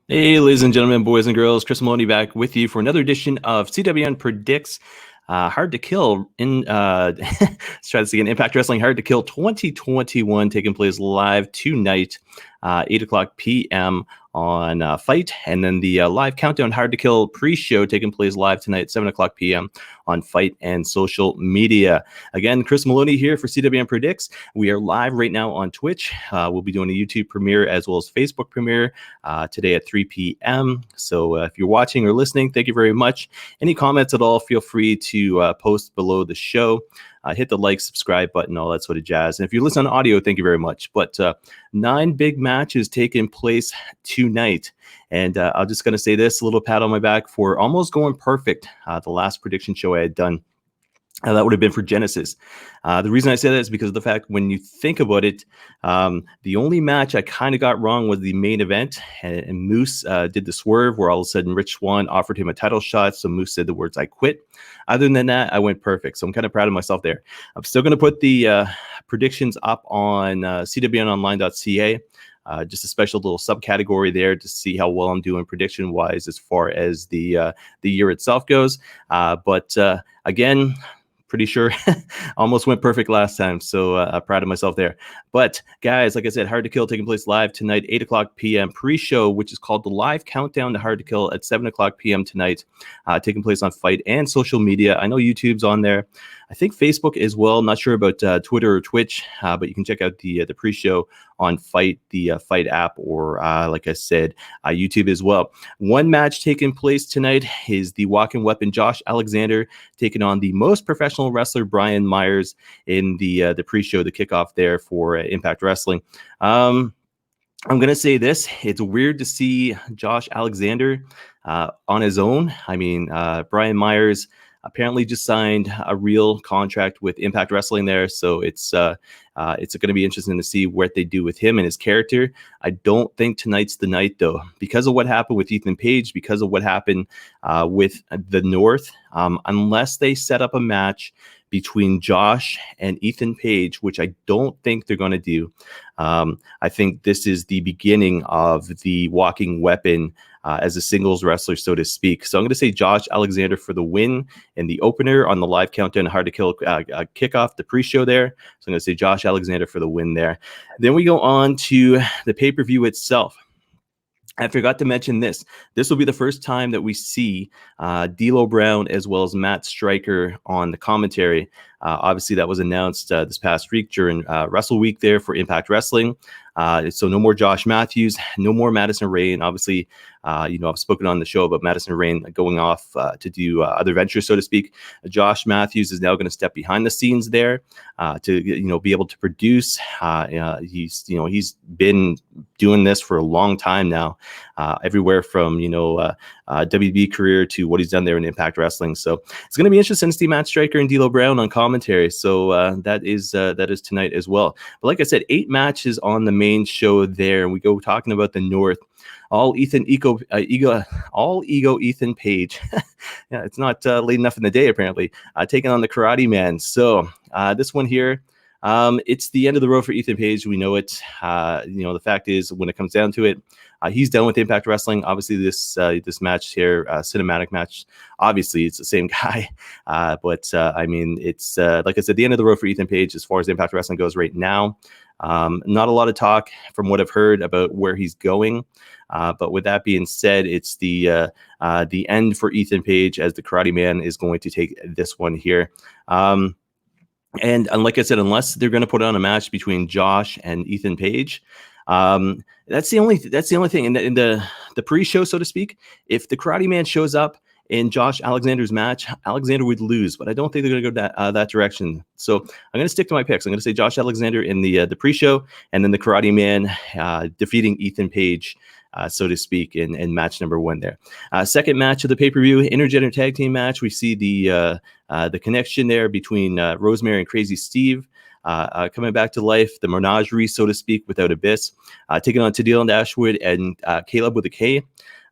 Hey, ladies and gentlemen, boys and girls, Chris Maloney back with you for another edition of CWN Predicts. Hard to Kill in let's try this again. Impact Wrestling Hard to Kill 2021 taking place live tonight, 8 o'clock p.m. on Fight, and then the live countdown Hard to Kill pre-show taking place live tonight, 7 o'clock p.m. on Fight and social media. Again, Chris Maloney here for CWN Predicts. We are live right now on Twitch. We'll be doing a YouTube premiere as well as Facebook premiere today at 3 p.m. So if you're watching or listening, thank you very much. Any comments at all, feel free to post below the show. Hit the like, subscribe button, all that sort of jazz. And if you listen on audio, thank you very much. But 9 big matches taking place tonight. And I'm just going to say this, a little pat on my back for almost going perfect. The last prediction show I had done. That would have been for Genesis. The reason I say that is because of the fact when you think about it, the only match I kind of got wrong was the main event. And Moose did the swerve where all of a sudden Rich Swann offered him a title shot. So Moose said the words, "I quit." Other than that, I went perfect. So I'm kind of proud of myself there. I'm still going to put the predictions up on cwnonline.ca. Just a special little subcategory there to see how well I'm doing prediction-wise as far as the year itself goes. But again, pretty sure almost went perfect last time, so proud of myself there. But guys, like I said, Hard to Kill taking place live tonight, 8 o'clock p.m. pre-show, which is called the live countdown to Hard to Kill at 7 o'clock p.m. tonight, taking place on Fight and social media. I know YouTube's on there. I think Facebook as well. Not sure about Twitter or Twitch, but you can check out the pre-show on Fight, the Fight app, or like I said, YouTube as well. One match taking place tonight is the walking weapon Josh Alexander taking on the most professional wrestler Brian Myers in the pre-show, the kickoff there for Impact Wrestling. I'm going to say this. It's weird to see Josh Alexander on his own. I mean, Brian Myers apparently just signed a real contract with Impact Wrestling there. So it's going to be interesting to see what they do with him and his character. I don't think tonight's the night, though, because of what happened with Ethan Page, because of what happened with the North, unless they set up a match between Josh and Ethan Page, which I don't think they're going to do. I think this is the beginning of the walking weapon as a singles wrestler, so to speak. So I'm going to say Josh Alexander for the win in the opener on the live countdown, Hard to Kill kickoff, the pre-show there. So I'm going to say Josh Alexander for the win there. Then we go on to the pay-per-view itself. I forgot to mention this. This will be the first time that we see D'Lo Brown as well as Matt Stryker on the commentary. Obviously, that was announced this past week during Wrestle Week there for Impact Wrestling. So no more Josh Matthews, no more Madison Rayne. Obviously, I've spoken on the show about Madison Rayne going off to do other ventures, so to speak. Josh Matthews is now going to step behind the scenes there to be able to produce. He's been doing this for a long time now, everywhere from WB career to what he's done there in Impact Wrestling. So it's going to be interesting to see Matt Stryker and D'Lo Brown on commentary. So that is tonight as well. But like I said, 8 matches on the main show there, and we go talking about the North. All ego Ethan Page. Yeah, it's not late enough in the day apparently. Taking on the Karate Man. So this one here. It's the end of the road for Ethan Page. We know it. The fact is, when it comes down to it, he's done with Impact Wrestling. Obviously, this match here, cinematic match, obviously it's the same guy. But it's like I said, the end of the road for Ethan Page as far as Impact Wrestling goes right now. Not a lot of talk from what I've heard about where he's going. But with that being said, it's the end for Ethan Page as the Karate Man is going to take this one here. And like I said, unless they're going to put on a match between Josh and Ethan Page, that's the only thing. In the pre-show, so to speak, if the Karate Man shows up in Josh Alexander's match, Alexander would lose, but I don't think they're going to go that direction. So I'm going to stick to my picks. I'm going to say Josh Alexander in the pre-show, and then the Karate Man defeating Ethan Page, so to speak, in match number 1 there. Second match of the pay-per-view, intergender tag team match. We see the connection there between Rosemary and Crazy Steve coming back to life, the menagerie, so to speak, without Abyss, taking on Tennille and Ashwood and Caleb with a K.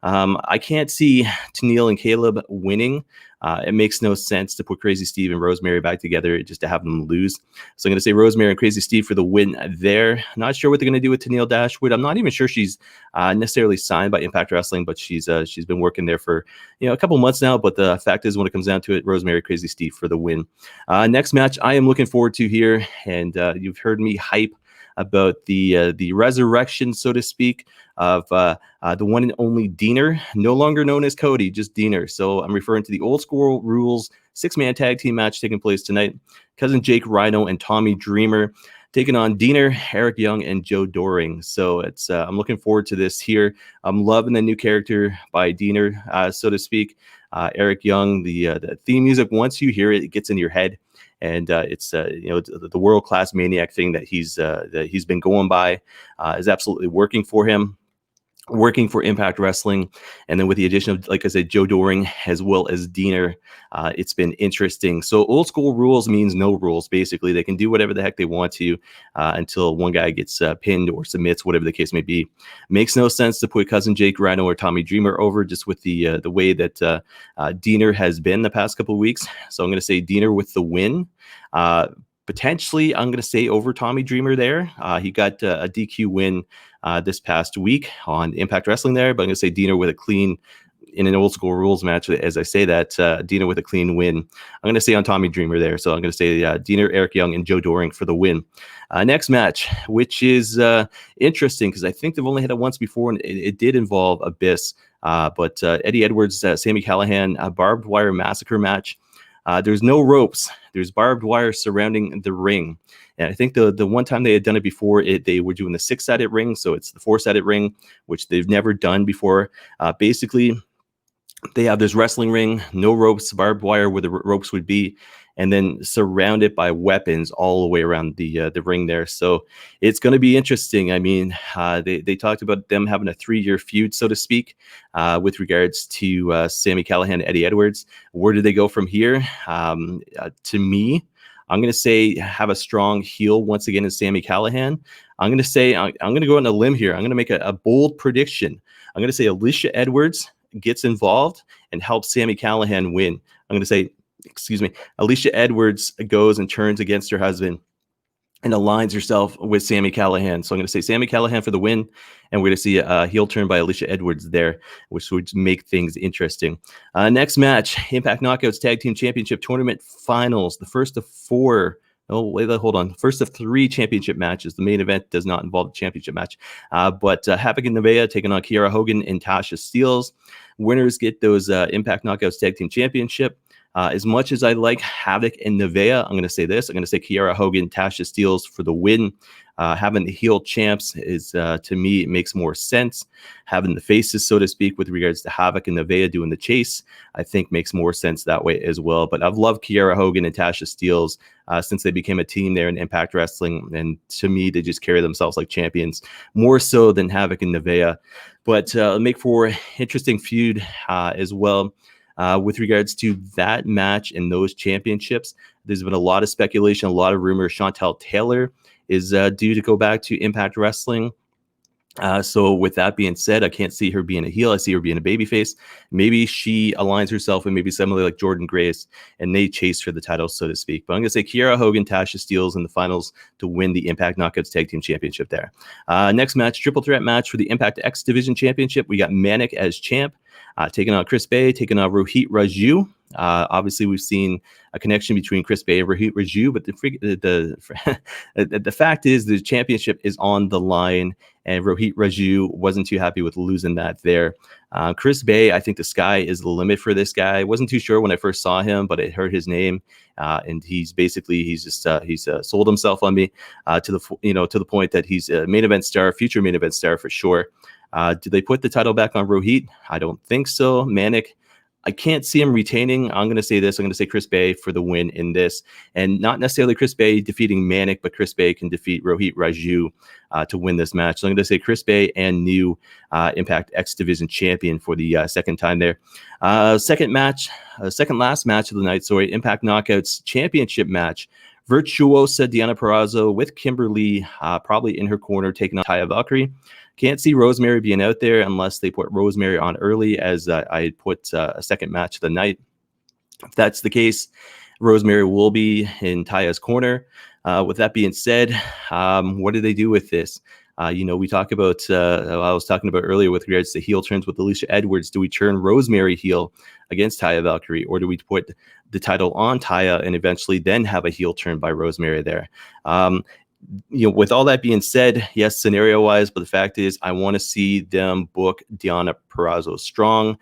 I can't see Tennille and Caleb winning. It makes no sense to put Crazy Steve and Rosemary back together just to have them lose. So I'm going to say Rosemary and Crazy Steve for the win there. Not sure what they're going to do with Tennille Dashwood. I'm not even sure she's necessarily signed by Impact Wrestling, but she's been working there for a couple months now. But the fact is, when it comes down to it, Rosemary, Crazy Steve for the win. Next match I am looking forward to here, and you've heard me hype about the resurrection, so to speak, of the one and only Diener, no longer known as Cody, just Diener. So I'm referring to the Old School Rules 6-man tag team match taking place tonight. Cousin Jake Rhino and Tommy Dreamer taking on Diener, Eric Young, and Joe Doring. So it's I'm looking forward to this here. I'm loving the new character by Diener, so to speak. Eric Young, the theme music, once you hear it, it gets in your head. And it's the world-class maniac thing that he's been going by is absolutely working for him, working for Impact Wrestling. And then with the addition of, like I said, Joe Doring as well as Diener, it's been interesting. So Old School Rules means no rules. Basically, they can do whatever the heck they want to until one guy gets pinned or submits, whatever the case may be. Makes no sense to put Cousin Jake Rhino or Tommy Dreamer over, just with the way that Diener has been the past couple of weeks. So I'm going to say Diener with the win. Potentially, I'm going to say over Tommy Dreamer there. He got a DQ win this past week on Impact Wrestling there, but I'm going to say Diener with a clean, in an Old School Rules match, as I say that, Diener with a clean win. I'm going to say on Tommy Dreamer there. So I'm going to say Diener, Eric Young, and Joe Doring for the win. Next match, which is interesting because I think they've only had it once before, and it did involve Abyss. But Eddie Edwards, Sami Callihan, a barbed wire massacre match. There's no ropes. There's barbed wire surrounding the ring. And I think the one time they had done it before, they were doing the 6-sided ring. So it's the 4-sided ring, which they've never done before. Basically, they have this wrestling ring, no ropes, barbed wire where the ropes would be, and then surrounded by weapons all the way around the ring there. So it's going to be interesting. I mean, they talked about them having a 3-year feud, so to speak, with regards to Sami Callihan and Eddie Edwards. Where do they go from here? To me, I'm going to say have a strong heel once again in Sami Callihan. I'm going to say I'm going to go on a limb here. I'm going to make a bold prediction. I'm going to say Alicia Edwards gets involved and helps Sami Callihan win. I'm going to say, Alicia Edwards goes and turns against her husband and aligns herself with Sami Callihan. So I'm going to say Sami Callihan for the win, and we're going to see a heel turn by Alicia Edwards there, which would make things interesting. Next match, Impact Knockouts Tag Team Championship Tournament Finals, the first of 4. Oh, wait, hold on. First of 3 championship matches. The main event does not involve the championship match. But Havoc and Nevaeh taking on Kiara Hogan and Tasha Steelz. Winners get those Impact Knockouts Tag Team Championship. As much as I like Havoc and Nevaeh, I'm going to say this. I'm going to say Kiara Hogan, Tasha Steelz for the win. Having the heel champs is, to me, it makes more sense. Having the faces, so to speak, with regards to Havoc and Nevaeh doing the chase, I think makes more sense that way as well. But I've loved Kiara Hogan and Tasha Steelz since they became a team there in Impact Wrestling. And to me, they just carry themselves like champions, more so than Havoc and Nevaeh. But make for an interesting feud as well. With regards to that match and those championships, there's been a lot of speculation, a lot of rumors. Chantel Taylor is due to go back to Impact Wrestling. So with that being said, I can't see her being a heel. I see her being a babyface. Maybe she aligns herself with maybe somebody like Jordan Grace, and they chase for the title, so to speak. But I'm going to say Kiara Hogan, Tasha Steelz in the finals to win the Impact Knockouts Tag Team Championship there. Next match, triple threat match for the Impact X Division Championship. We got Manic as champ, taking on Chris Bay, taking on Rohit Raju. Obviously, we've seen a connection between Chris Bay and Rohit Raju, but the fact is the championship is on the line, and Rohit Raju wasn't too happy with losing that there. Chris Bay, I think the sky is the limit for this guy. I wasn't too sure when I first saw him, but I heard his name, and he's sold himself on me to the point that he's a main event star, future main event star for sure. Did they put the title back on Rohit? I don't think so. Manic, I can't see him retaining. I'm going to say this. I'm going to say Chris Bay for the win in this. And not necessarily Chris Bay defeating Manic, but Chris Bay can defeat Rohit Raju to win this match. So I'm going to say Chris Bay and new Impact X Division champion for the second time there. Second last match of the night, Impact Knockouts Championship match. Virtuosa Deonna Purrazzo with Kimberly probably in her corner taking on Taya Valkyrie. Can't see Rosemary being out there unless they put Rosemary on early, as I put a second match of the night. If that's the case, Rosemary will be in Taya's corner. With that being said, what do they do with this? We talk about, I was talking about earlier with regards to heel turns with Alicia Edwards. Do we turn Rosemary heel against Taya Valkyrie, or do we put the title on Taya and eventually then have a heel turn by Rosemary there? With all that being said, yes, scenario-wise, but the fact is I want to see them book Deonna Purrazzo strong,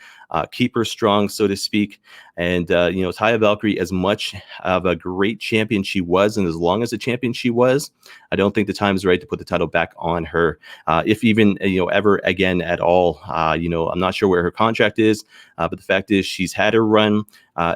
keep her strong, so to speak. And, Taya Valkyrie, as much of a great champion she was, and as long as a champion she was, I don't think the time is right to put the title back on her, if even, ever again at all. I'm not sure where her contract is, but the fact is she's had her run.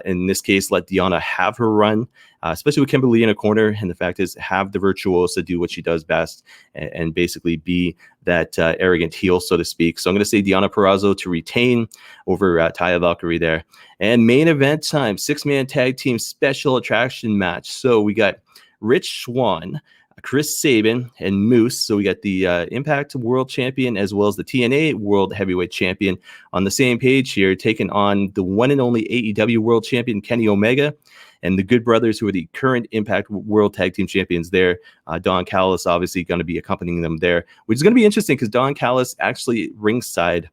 In this case, let Deonna have her run, especially with Kimberly in a corner. And the fact is, have the virtuosa do what she does best and basically be that arrogant heel, so to speak. So I'm going to say Deonna Purrazzo to retain over Taya Valkyrie there. And main event time, 6-man tag team special attraction match. So we got Rich Swann, Chris Sabin, and Moose. So we got the Impact World Champion as well as the TNA World Heavyweight Champion on the same page here, taking on the one and only AEW World Champion Kenny Omega and the Good Brothers, who are the current Impact World Tag Team Champions there. Don Callis obviously going to be accompanying them there, which is going to be interesting because Don Callis actually ringside,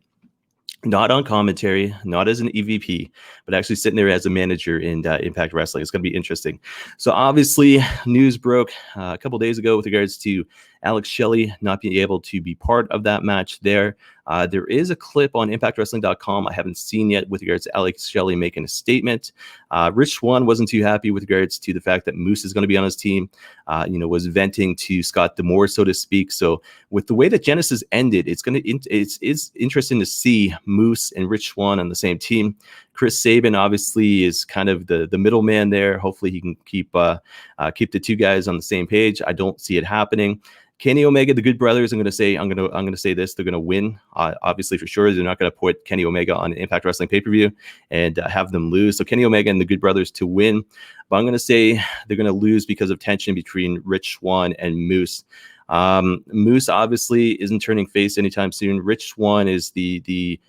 not on commentary, not as an EVP, but actually sitting there as a manager in Impact Wrestling. It's going to be interesting. So obviously, news broke a couple days ago with regards to Alex Shelley not being able to be part of that match there. There is a clip on ImpactWrestling.com I haven't seen yet with regards to Alex Shelley making a statement. Rich Swann wasn't too happy with regards to the fact that Moose is going to be on his team, was venting to Scott D'Amore, so to speak. So with the way that Genesis ended, it's interesting to see Moose and Rich Swann on the same team. Chris Sabin obviously is kind of the middleman there. Hopefully he can keep the two guys on the same page. I don't see it happening. Kenny Omega, the Good Brothers, I'm going to say this, they're going to win. Obviously, for sure, they're not going to put Kenny Omega on an Impact Wrestling pay-per-view and have them lose. So Kenny Omega and the Good Brothers to win. But I'm going to say they're going to lose because of tension between Rich Swann and Moose. Moose obviously isn't turning face anytime soon. Rich Swann is the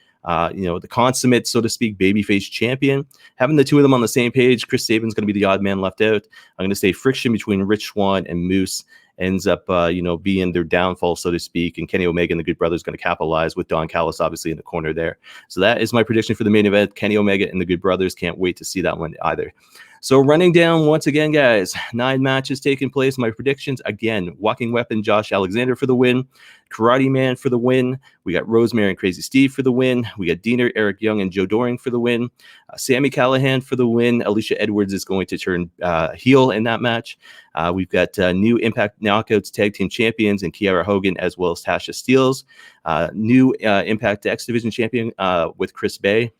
consummate, so to speak, babyface champion. Having the two of them on the same page, Chris Sabin's going to be the odd man left out. I'm going to say friction between Rich Swann and Moose ends up, being their downfall, so to speak. And Kenny Omega and the Good Brothers going to capitalize with Don Callis obviously in the corner there. So that is my prediction for the main event. Kenny Omega and the Good Brothers. Can't wait to see that one either. So running down once again, guys, 9 matches taking place. My predictions, again, Walking Weapon, Josh Alexander for the win. Karate Man for the win. We got Rosemary and Crazy Steve for the win. We got Diener, Eric Young, and Joe Doring for the win. Sami Callihan for the win. Alicia Edwards is going to turn heel in that match. We've got new Impact Knockouts Tag Team Champions and Kiara Hogan as well as Tasha Steelz. New Impact X Division Champion with Chris Bay.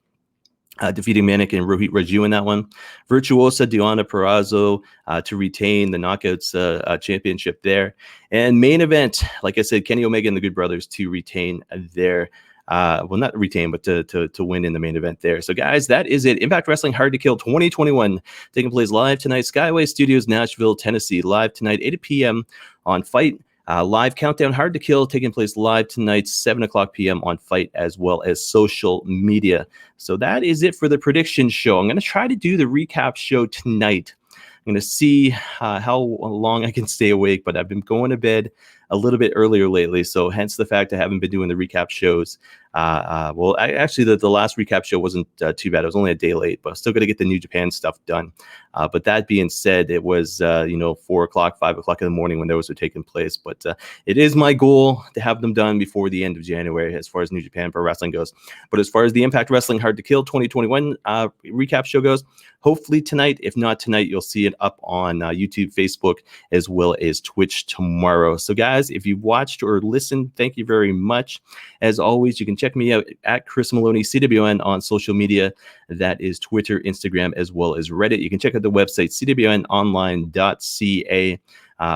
Defeating Manik and Rohit Raju in that one. Virtuosa Deonna Purrazzo to retain the Knockouts championship there. And main event, like I said, Kenny Omega and the Good Brothers to retain their, not retain, but to win in the main event there. So, guys, that is it. Impact Wrestling Hard to Kill 2021 taking place live tonight. Skyway Studios, Nashville, Tennessee. Live tonight, 8 p.m. on Fight. Live countdown Hard to Kill taking place live tonight, 7 o'clock p.m. on Fight as well as social media. So that is it for the prediction show. I'm going to try to do the recap show tonight. I'm going to see how long I can stay awake, but I've been going to bed a little bit earlier lately, so hence the fact I haven't been doing the recap shows. The last recap show wasn't too bad. It was only a day late, but I'm still going to get the New Japan stuff done. But that being said, it was 4 o'clock, 5 o'clock in the morning when those were taking place. But it is my goal to have them done before the end of January as far as New Japan Pro Wrestling goes. But as far as the Impact Wrestling Hard to Kill 2021 recap show goes, hopefully tonight. If not tonight, you'll see it up on YouTube, Facebook, as well as Twitch tomorrow. So, guys, if you've watched or listened, thank you very much. As always, you can check me out at Chris Maloney, CWN, on social media. That is Twitter, Instagram, as well as Reddit. You can check out the website, cwnonline.ca,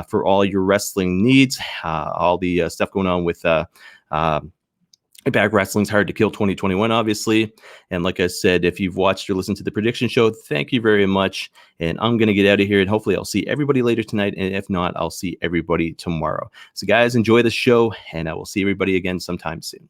for all your wrestling needs, all the stuff going on with Impact Wrestling's Hard to Kill 2021, obviously. And like I said, if you've watched or listened to the prediction show, thank you very much. And I'm going to get out of here, and hopefully I'll see everybody later tonight. And if not, I'll see everybody tomorrow. So, guys, enjoy the show, and I will see everybody again sometime soon.